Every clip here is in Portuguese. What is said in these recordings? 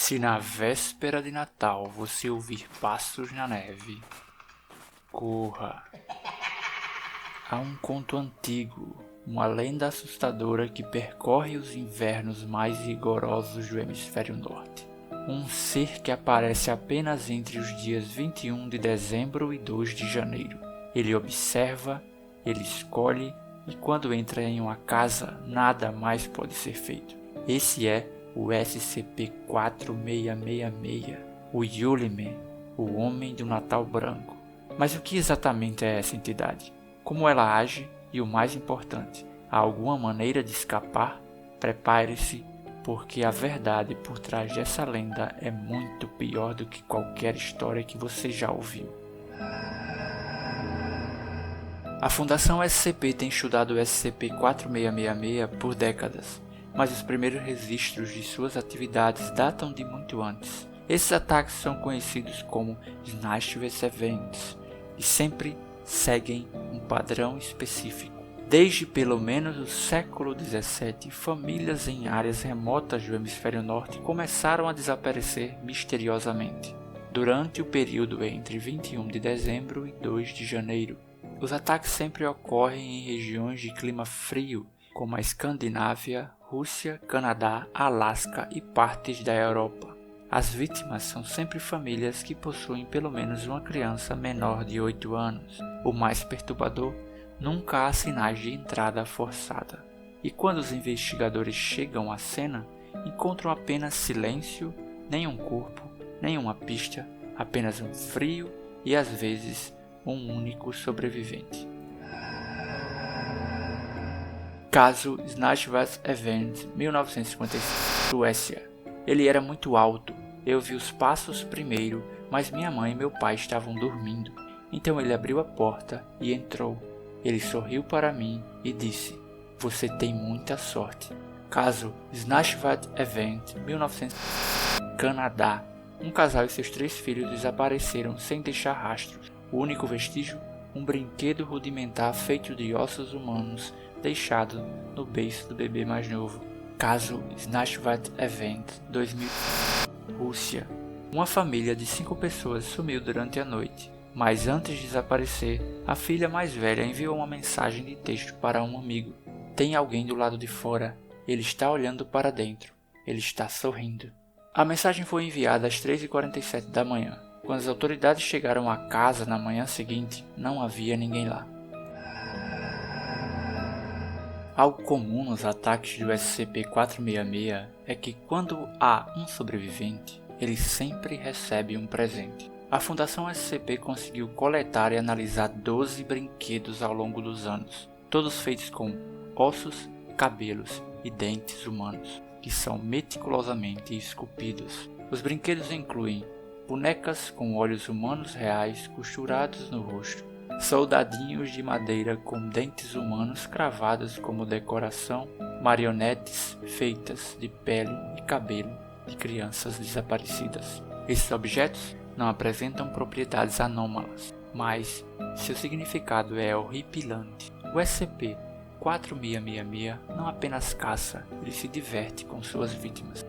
Se na véspera de Natal você ouvir passos na neve, corra. Há um conto antigo, uma lenda assustadora que percorre os invernos mais rigorosos do hemisfério norte. Um ser que aparece apenas entre os dias 21 de dezembro e 2 de janeiro. Ele observa, ele escolhe e quando entra em uma casa, nada mais pode ser feito. Esse é o SCP-4666, o Yuliman, o Homem do Natal Branco. Mas o que exatamente é essa entidade? Como ela age e, o mais importante, há alguma maneira de escapar? Prepare-se, porque a verdade por trás dessa lenda é muito pior do que qualquer história que você já ouviu. A Fundação SCP tem estudado o SCP-4666 por décadas, mas os primeiros registros de suas atividades datam de muito antes. Esses ataques são conhecidos como Snatchers Events e sempre seguem um padrão específico. Desde pelo menos o século XVII, famílias em áreas remotas do hemisfério norte começaram a desaparecer misteriosamente. Durante o período entre 21 de dezembro e 2 de janeiro, os ataques sempre ocorrem em regiões de clima frio, como a Escandinávia, Rússia, Canadá, Alasca e partes da Europa. As vítimas são sempre famílias que possuem pelo menos uma criança menor de 8 anos. O mais perturbador, nunca há sinais de entrada forçada. E quando os investigadores chegam à cena, encontram apenas silêncio, nenhum corpo, nenhuma pista, apenas um frio e às vezes um único sobrevivente. Caso Snatchers Event 1955, Suécia. Ele era muito alto. Eu vi os passos primeiro, mas minha mãe e meu pai estavam dormindo. Então ele abriu a porta e entrou. Ele sorriu para mim e disse: "Você tem muita sorte." Caso Snatchers Event 1955, Canadá. Um casal e seus 3 filhos desapareceram sem deixar rastros. O único vestígio? Um brinquedo rudimentar feito de ossos humanos deixado no beiço do bebê mais novo. Caso Snatchers Event 2000, Rússia. Uma família de 5 pessoas sumiu durante a noite, mas antes de desaparecer, a filha mais velha enviou uma mensagem de texto para um amigo. "Tem alguém do lado de fora. Ele está olhando para dentro. Ele está sorrindo." A mensagem foi enviada às 3h47 da manhã. Quando as autoridades chegaram à casa na manhã seguinte, não havia ninguém lá. Algo comum nos ataques do SCP-466 é que quando há um sobrevivente, ele sempre recebe um presente. A Fundação SCP conseguiu coletar e analisar 12 brinquedos ao longo dos anos, todos feitos com ossos, cabelos e dentes humanos, que são meticulosamente esculpidos. Os brinquedos incluem bonecas com olhos humanos reais costurados no rosto, soldadinhos de madeira com dentes humanos cravados como decoração, marionetes feitas de pele e cabelo de crianças desaparecidas. Esses objetos não apresentam propriedades anômalas, mas seu significado é horripilante. O SCP-4666 não apenas caça, ele se diverte com suas vítimas.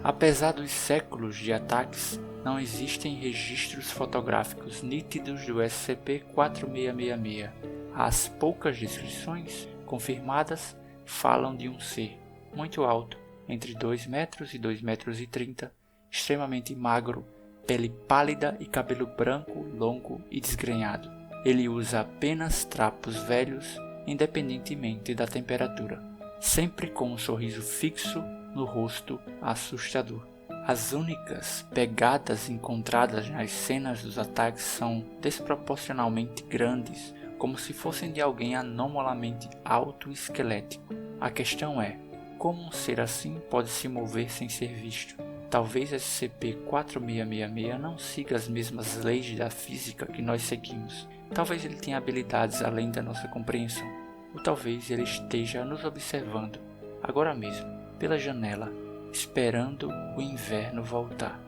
Apesar dos séculos de ataques, não existem registros fotográficos nítidos do SCP-4666. As poucas descrições confirmadas falam de um ser muito alto, entre 2 metros e 2,30 m, extremamente magro, pele pálida e cabelo branco, longo e desgrenhado. Ele usa apenas trapos velhos, independentemente da temperatura, sempre com um sorriso fixo no rosto assustador. As únicas pegadas encontradas nas cenas dos ataques são desproporcionalmente grandes, como se fossem de alguém anomalamente alto e esquelético. A questão é, como um ser assim pode se mover sem ser visto? Talvez SCP-4666 não siga as mesmas leis da física que nós seguimos. Talvez ele tenha habilidades além da nossa compreensão. Ou talvez ele esteja nos observando, agora mesmo, pela janela, esperando o inverno voltar.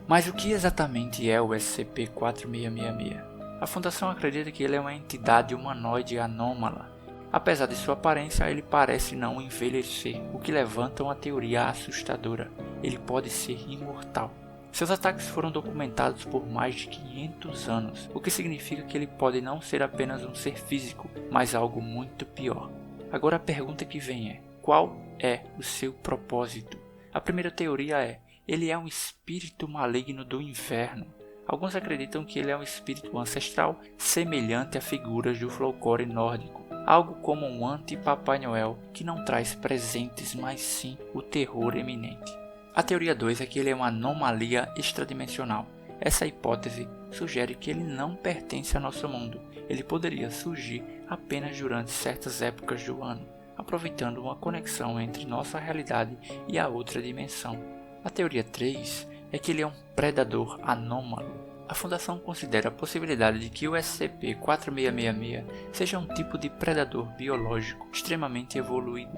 Mas o que exatamente é o SCP-4666? A Fundação acredita que ele é uma entidade humanoide anômala Apesar de sua aparência, ele parece não envelhecer, o que levanta uma teoria assustadora. Ele pode ser imortal. Seus ataques foram documentados por mais de 500 anos, o que significa que ele pode não ser apenas um ser físico, mas algo muito pior. Agora a pergunta que vem é: qual é o seu propósito? A primeira teoria é: ele é um espírito maligno do inverno. Alguns acreditam que ele é um espírito ancestral semelhante a figuras do folclore nórdico, algo como um anti-Papai Noel que não traz presentes, mas sim o terror iminente. A teoria 2 é que ele é uma anomalia extradimensional. Essa hipótese sugere que ele não pertence ao nosso mundo. Ele poderia surgir apenas durante certas épocas do ano, aproveitando uma conexão entre nossa realidade e a outra dimensão. A teoria 3 é que ele é um predador anômalo. A Fundação considera a possibilidade de que o SCP-4666 seja um tipo de predador biológico extremamente evoluído.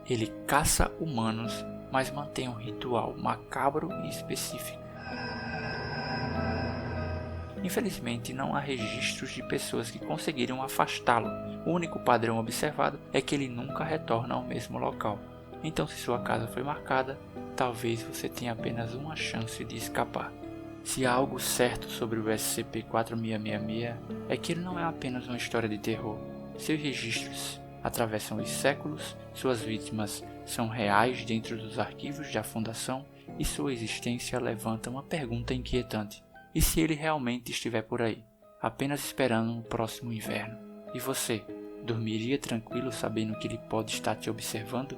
Ele caça humanos, mas mantém um ritual macabro e específico. Infelizmente, não há registros de pessoas que conseguiram afastá-lo. O único padrão observado é que ele nunca retorna ao mesmo local. Então, se sua casa foi marcada, talvez você tenha apenas uma chance de escapar. Se há algo certo sobre o SCP-4666, é que ele não é apenas uma história de terror. Seus registros atravessam os séculos, suas vítimas são reais dentro dos arquivos da Fundação e sua existência levanta uma pergunta inquietante. E se ele realmente estiver por aí, apenas esperando o próximo inverno? E você, dormiria tranquilo sabendo que ele pode estar te observando?